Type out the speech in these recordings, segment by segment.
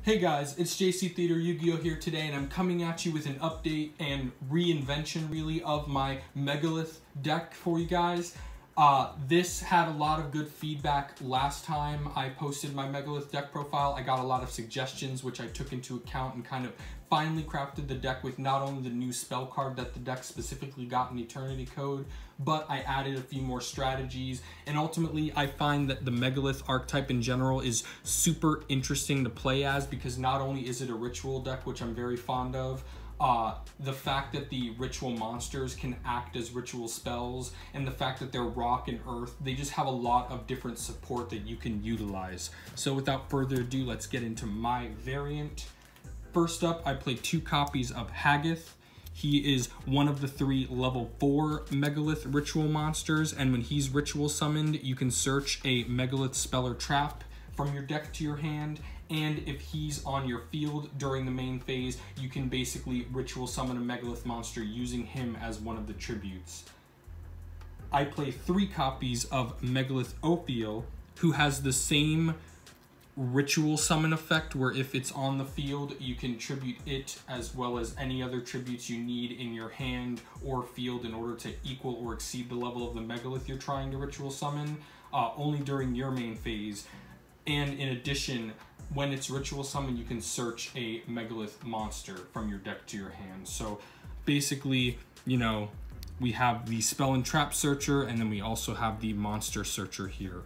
Hey guys, it's JC Theater Yu-Gi-Oh! Here today, and I'm coming at you with an update and reinvention, really, of my Megalith deck for you guys. This had a lot of good feedback last time I posted my Megalith deck profile. I got a lot of suggestions, which I took into account and kind of finally crafted the deck with not only the new spell card that the deck specifically got in Eternity Code, but I added a few more strategies, and ultimately I find that the Megalith archetype in general is super interesting to play as, because not only is it a ritual deck, which I'm very fond of, the fact that the ritual monsters can act as ritual spells, and the fact that they're rock and earth, they just have a lot of different support that you can utilize. So without further ado, let's get into my variant. First up, I play 2 copies of Megalith. He is one of the 3 level 4 Megalith ritual monsters, and when he's ritual summoned, you can search a Megalith spell or trap from your deck to your hand, and if he's on your field during the main phase, you can basically ritual summon a Megalith monster using him as one of the tributes. I play 3 copies of Megalith Ophiel, who has the same ritual summon effect, where if it's on the field, you can tribute it as well as any other tributes you need in your hand or field in order to equal or exceed the level of the Megalith you're trying to ritual summon, only during your main phase. And in addition, when it's ritual summon, you can search a Megalith monster from your deck to your hand. So basically, you know, we have the spell and trap searcher, and then we also have the monster searcher here.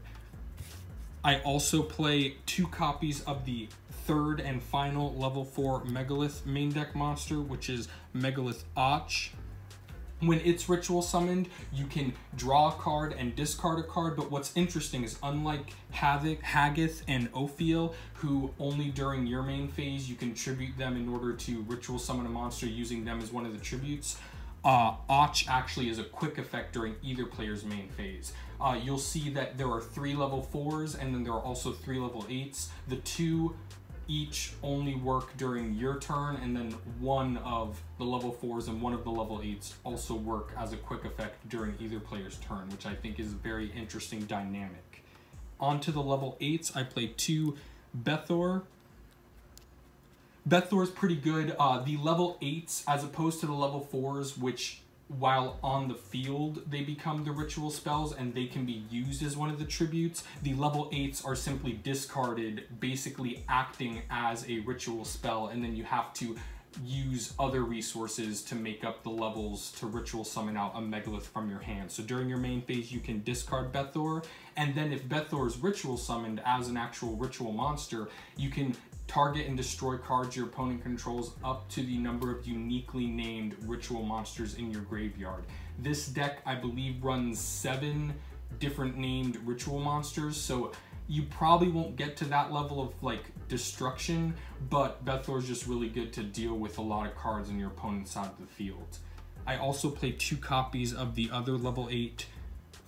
I also play 2 copies of the 3rd and final level 4 Megalith main deck monster, which is Megalith Och. When it's ritual summoned, you can draw a card and discard a card, but what's interesting is, unlike Megalith and Ophiel, who only during your main phase you can tribute them in order to ritual summon a monster using them as one of the tributes, Och actually is a quick effect during either player's main phase. You'll see that there are 3 level 4s, and then there are also 3 level 8s. The 2 each only work during your turn, and then 1 of the level 4s and 1 of the level 8s also work as a quick effect during either player's turn, which I think is a very interesting dynamic. On to the level 8s, I play 2 Bethor. Bethor is pretty good. The level 8s, as opposed to the level 4s, which while on the field they become the ritual spells and they can be used as one of the tributes, the level 8s are simply discarded, basically acting as a ritual spell, and then you have to use other resources to make up the levels to ritual summon out a Megalith from your hand. So during your main phase, you can discard Bethor, and then if Bethor is ritual summoned as an actual ritual monster, you can target and destroy cards your opponent controls up to the number of uniquely named ritual monsters in your graveyard. This deck, I believe, runs 7 different named ritual monsters, so you probably won't get to that level of like destruction, but Bethor is just really good to deal with a lot of cards in your opponent's side of the field. I also play 2 copies of the other level 8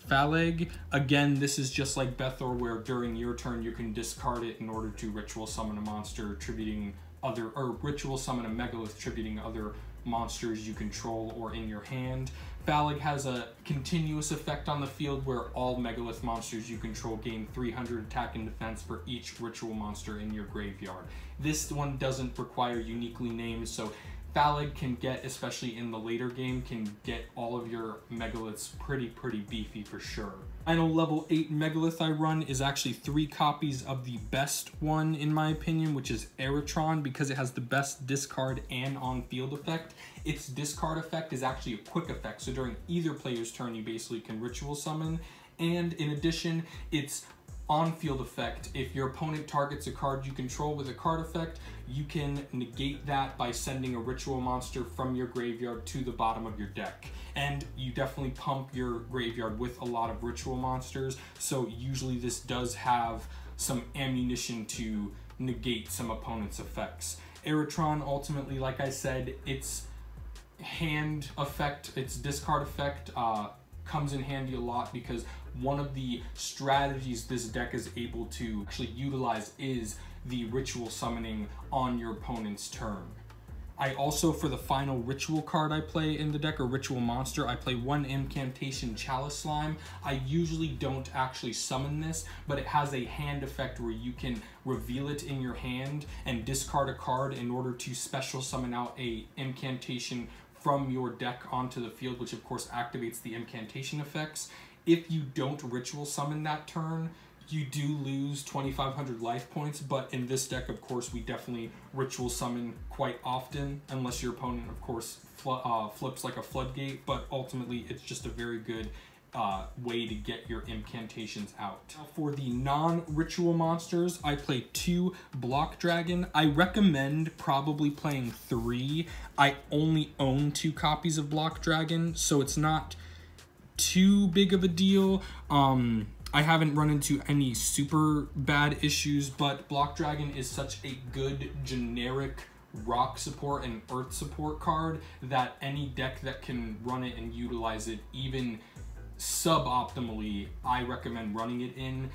Phaleg. Again, this is just like Bethor, where during your turn you can discard it in order to ritual summon a monster tributing other, or ritual summon a Megalith tributing other monsters you control or in your hand. Phaleg has a continuous effect on the field where all Megalith monsters you control gain 300 attack and defense for each ritual monster in your graveyard. This one doesn't require uniquely named, so Phaleg can get, especially in the later game, can get all of your Megaliths pretty beefy for sure. Final level 8 Megalith I run is actually 3 copies of the best one in my opinion, which is Eritron, because it has the best discard and on-field effect. Its discard effect is actually a quick effect, so during either player's turn you basically can ritual summon, and in addition, its on-field effect, if your opponent targets a card you control with a card effect, you can negate that by sending a ritual monster from your graveyard to the bottom of your deck. And you definitely pump your graveyard with a lot of ritual monsters, so usually this does have some ammunition to negate some opponent's effects. Eritron, ultimately, like I said, its hand effect, its discard effect, comes in handy a lot, because one of the strategies this deck is able to actually utilize is the ritual summoning on your opponent's turn. I also, for the final ritual card I play in the deck, or ritual monster, I play 1 Incantation Chalice Slime. I usually don't actually summon this, but it has a hand effect where you can reveal it in your hand and discard a card in order to special summon out a incantation from your deck onto the field, which of course activates the incantation effects. If you don't ritual summon that turn, you do lose 2,500 life points, but in this deck, of course, we definitely ritual summon quite often, unless your opponent, of course, flips like a floodgate, but ultimately it's just a very good way to get your incantations out. Now, for the non-ritual monsters, I play 2 Block Dragon. I recommend probably playing 3. I only own 2 copies of Block Dragon, so it's not too big of a deal. I haven't run into any super bad issues, but Block Dragon is such a good generic rock support and earth support card that any deck that can run it and utilize it even suboptimally, I recommend running it in.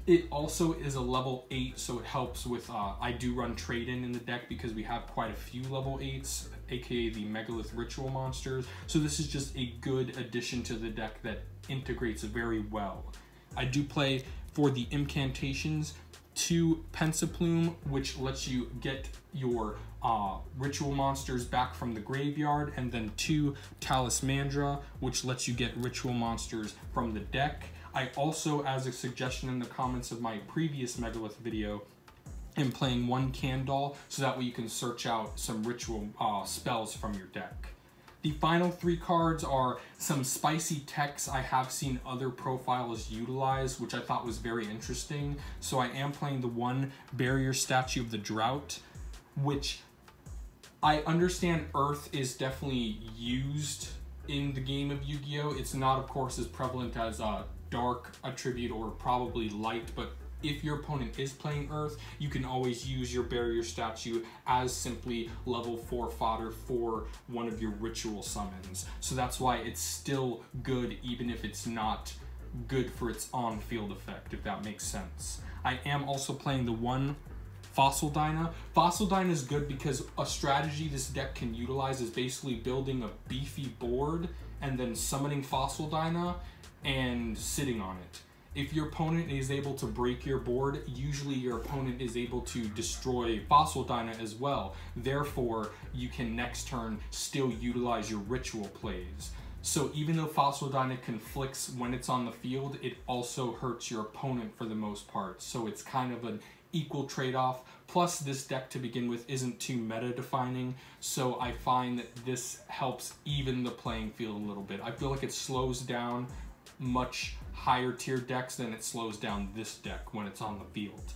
It also is a level 8, so it helps with, I do run trade-in the deck because we have quite a few level 8s, aka the Megalith ritual monsters. So this is just a good addition to the deck that integrates very well. I do play, for the incantations, 2 Pensaplume, which lets you get your ritual monsters back from the graveyard, and then 2 Talismandra, which lets you get ritual monsters from the deck. I also, as a suggestion in the comments of my previous Megalith video, am playing 1 Candle, so that way you can search out some ritual spells from your deck. The final 3 cards are some spicy techs I have seen other profiles utilize, which I thought was very interesting. So I am playing the 1 Barrier Statue of the Drought, which I understand Earth is definitely used in the game of Yu-Gi-Oh! It's not, of course, as prevalent as Dark attribute or probably Light, but if your opponent is playing Earth, you can always use your Barrier Statue as simply level 4 fodder for one of your ritual summons. So that's why it's still good, even if it's not good for its on-field effect, if that makes sense. I am also playing the 1 Fossil Dyna. Fossil Dyna is good because a strategy this deck can utilize is basically building a beefy board and then summoning Fossil Dyna and sitting on it. If your opponent is able to break your board, usually your opponent is able to destroy Fossil Dyna as well. Therefore, you can next turn still utilize your ritual plays. So even though Fossil Dyna conflicts when it's on the field, it also hurts your opponent for the most part. So it's kind of an equal trade-off. Plus, this deck to begin with isn't too meta-defining, so I find that this helps even the playing field a little bit. I feel like it slows down much higher tier decks than it slows down this deck when it's on the field.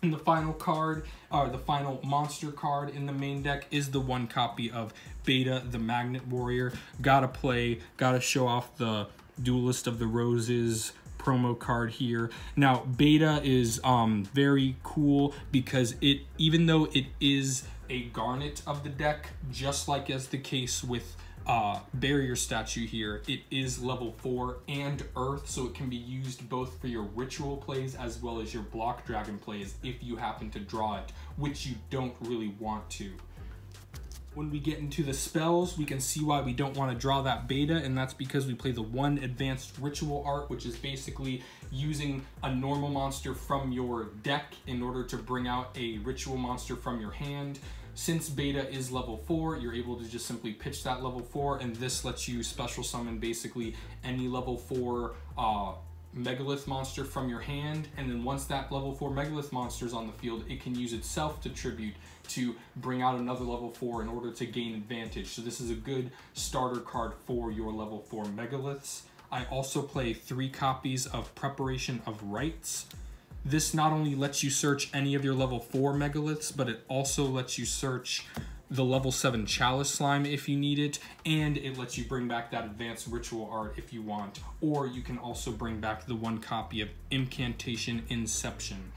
And the final card, or the final monster card in the main deck, is the 1 copy of Beta, the Magnet Warrior. Gotta show off the Duelist of the Roses promo card here. Now, Beta is very cool because it, even though it is a Garnet of the deck, just like as the case with Barrier Statue here, it is level 4 and Earth, so it can be used both for your ritual plays as well as your Block Dragon plays if you happen to draw it, which you don't really want to. When we get into the spells, we can see why we don't want to draw that Beta, and that's because we play the 1 Advanced Ritual Art, which is basically using a normal monster from your deck in order to bring out a ritual monster from your hand. Since Beta is level 4, you're able to just simply pitch that level 4, and this lets you special summon basically any level 4 Megalith monster from your hand, and then once that level 4 Megalith monster is on the field, it can use itself to tribute to bring out another level 4 in order to gain advantage. So this is a good starter card for your level 4 Megaliths. I also play 3 copies of Preparation of Rites. This not only lets you search any of your level 4 Megaliths, but it also lets you search the level 7 Chalice Slime if you need it, and it lets you bring back that Advanced Ritual Art if you want, or you can also bring back the 1 copy of Incantation Inception.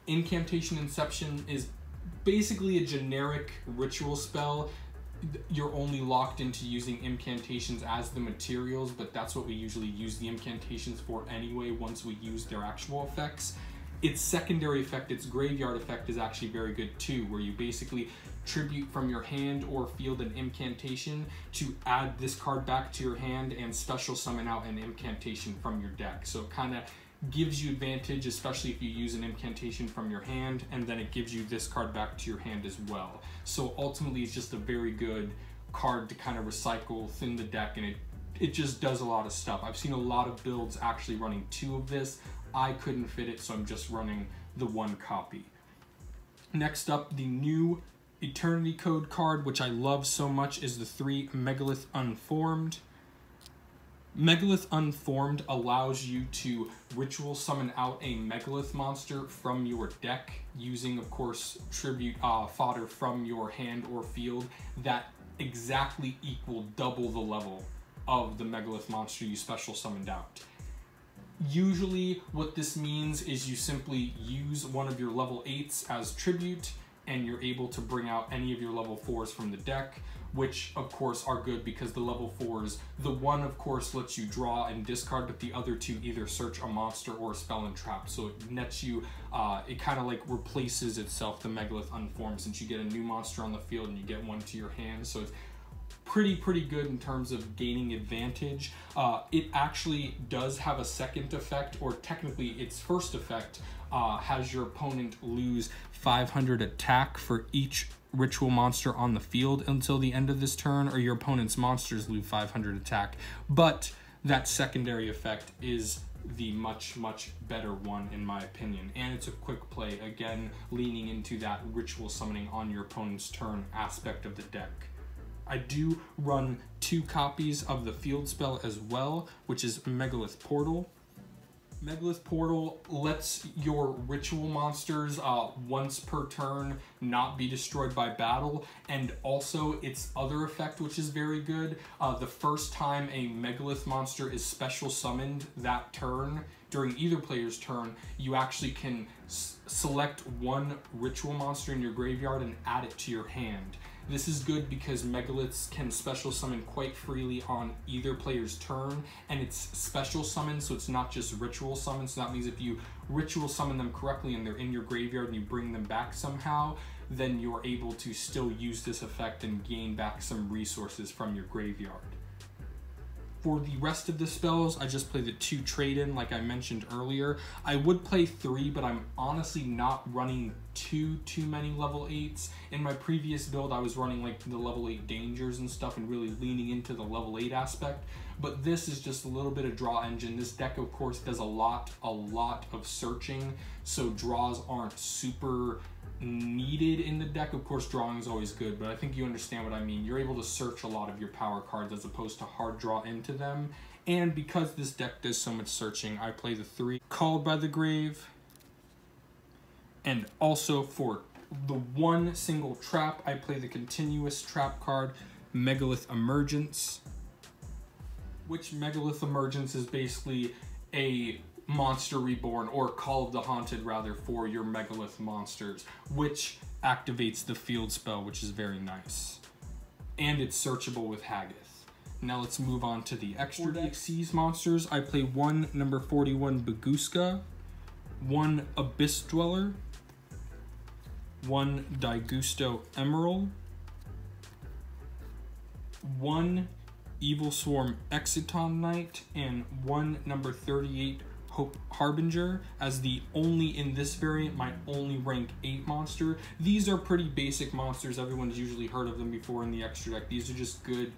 Incantation Inception is basically a generic ritual spell. You're only locked into using incantations as the materials, but that's what we usually use the incantations for anyway once we use their actual effects. its secondary effect, its graveyard effect, is actually very good too, where you basically tribute from your hand or field an incantation to add this card back to your hand and special summon out an incantation from your deck. So it kind of gives you advantage, especially if you use an incantation from your hand, and then it gives you this card back to your hand as well. So ultimately it's just a very good card to kind of recycle within the deck, and it just does a lot of stuff. I've seen a lot of builds actually running 2 of this. I couldn't fit it, so I'm just running the 1 copy. Next up, the new Eternity Code card, which I love so much, is the 3 Megalith Unformed. Megalith Unformed allows you to ritual summon out a Megalith monster from your deck using, of course, tribute fodder from your hand or field that exactly equal double the level of the Megalith monster you special summoned out. Usually what this means is you simply use one of your level 8s as tribute, and you're able to bring out any of your level 4s from the deck, which of course are good because the level 4s, the one of course lets you draw and discard, but the other 2 either search a monster or a spell and trap. So it nets you, it kind of like replaces itself, the Megalith Unformed, since you get a new monster on the field and you get one to your hand. So it's pretty good in terms of gaining advantage. It actually does have a second effect, or technically its first effect has your opponent lose 500 attack for each ritual monster on the field until the end of this turn, or your opponent's monsters lose 500 attack. But that secondary effect is the much better one in my opinion, and it's a quick play, again leaning into that ritual summoning on your opponent's turn aspect of the deck. I do run 2 copies of the field spell as well, which is Megalith Portal. Megalith Portal lets your ritual monsters once per turn not be destroyed by battle, and also its other effect, which is very good. The first time a Megalith monster is special summoned that turn, during either player's turn, you actually can select one ritual monster in your graveyard and add it to your hand. This is good because Megaliths can special summon quite freely on either player's turn, and it's special summon, so it's not just ritual summon. So that means if you ritual summon them correctly and they're in your graveyard and you bring them back somehow, then you're able to still use this effect and gain back some resources from your graveyard. For the rest of the spells, I just play the 2 trade-in like I mentioned earlier. I would play 3, but I'm honestly not running too many level 8s. In my previous build, I was running like the level 8 dangers and stuff and really leaning into the level 8 aspect. But this is just a little bit of draw engine. This deck, of course, does a lot of searching, so draws aren't super needed in the deck. Of course, drawing is always good, but I think you understand what I mean. You're able to search a lot of your power cards as opposed to hard draw into them. And because this deck does so much searching, I play the 3 Called by the Grave. And also for the 1 single trap, I play the continuous trap card, Megalith Emergence. Which Megalith Emergence is basically a Monster Reborn, or Call of the Haunted rather, for your Megalith monsters, which activates the field spell, which is very nice. And it's searchable with Haggith. Now let's move on to the extra deck. Xyz monsters, I play 1 number 41 Baguska, 1 Abyss Dweller, 1 Daigusto Emerald, 1 Evil Swarm Exiton Knight, and 1 number 38 Hope Harbinger as the only, in this variant, my only rank 8 monster. These are pretty basic monsters. Everyone's usually heard of them before in the extra deck. These are just good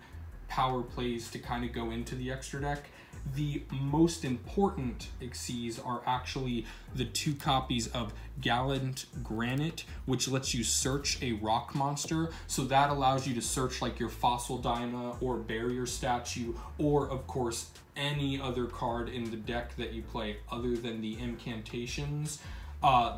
power plays to kind of go into the extra deck. The most important Xyz are actually the 2 copies of Gallant Granite, which lets you search a rock monster. So that allows you to search like your Fossil Dyna or Barrier Statue, or of course any other card in the deck that you play other than the incantations.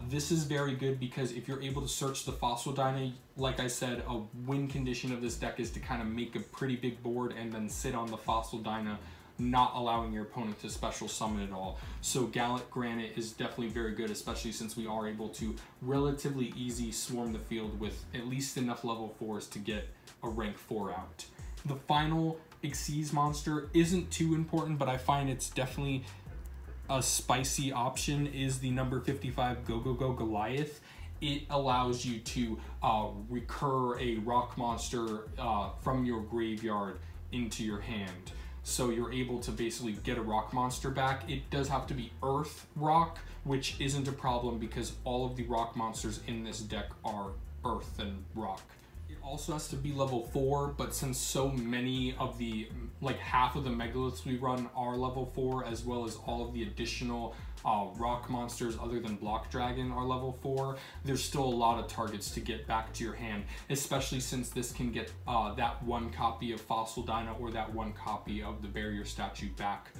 This is very good because if you're able to search the Fossil Dyna, like I said, a win condition of this deck is to kind of make a pretty big board and then sit on the Fossil Dyna, not allowing your opponent to special summon at all. So Gallant Granite is definitely very good, especially since we are able to relatively easy swarm the field with at least enough level 4s to get a rank 4 out. The final Xyz monster isn't too important, but I find it's definitely a spicy option is the number 55 Go Go Go Goliath. It allows you to recur a rock monster from your graveyard into your hand. So you're able to basically get a rock monster back. It does have to be earth rock, which isn't a problem because all of the rock monsters in this deck are earth and rock. It also has to be level 4, but since so many of the, like half of the Megaliths we run are level 4, as well as all of the additional rock monsters other than Block Dragon are level 4, there's still a lot of targets to get back to your hand, especially since this can get that one copy of Fossil Dino or that one copy of the Barrier Statue back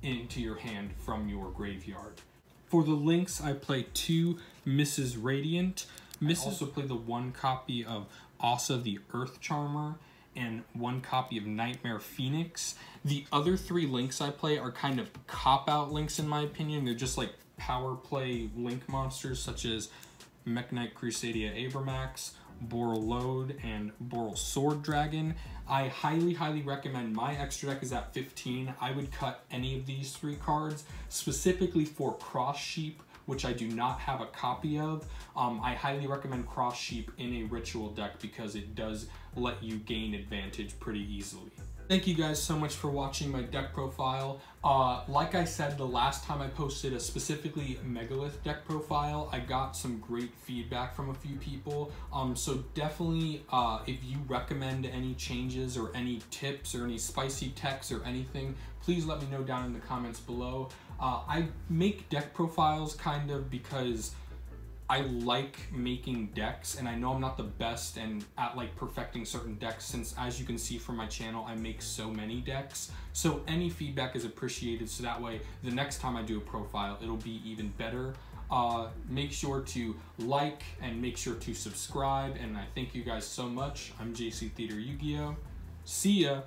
into your hand from your graveyard. For the links, I play 2 Mrs. Radiant. I also play the 1 copy of Asa the Earth Charmer and 1 copy of Nightmare Phoenix. The other 3 links I play are kind of cop-out links in my opinion. They're just like power play link monsters such as Mech Knight Crusadia Abramax, Boral Load, and Boral Sword Dragon. I highly recommend my extra deck is at 15. I would cut any of these 3 cards, specifically for Cross Sheep, which I do not have a copy of. I highly recommend Cross Sheep in a ritual deck because it does let you gain advantage pretty easily. Thank you guys so much for watching my deck profile. Like I said the last time I posted a specifically Megalith deck profile, I got some great feedback from a few people. So definitely if you recommend any changes or any tips or any spicy techs or anything, please let me know down in the comments below. I make deck profiles kind of because I like making decks, and I know I'm not the best and at like perfecting certain decks, since as you can see from my channel I make so many decks. So any feedback is appreciated, so that way the next time I do a profile it'll be even better. Make sure to like and make sure to subscribe, and I thank you guys so much. I'm JC Theater Yu-Gi-Oh! See ya!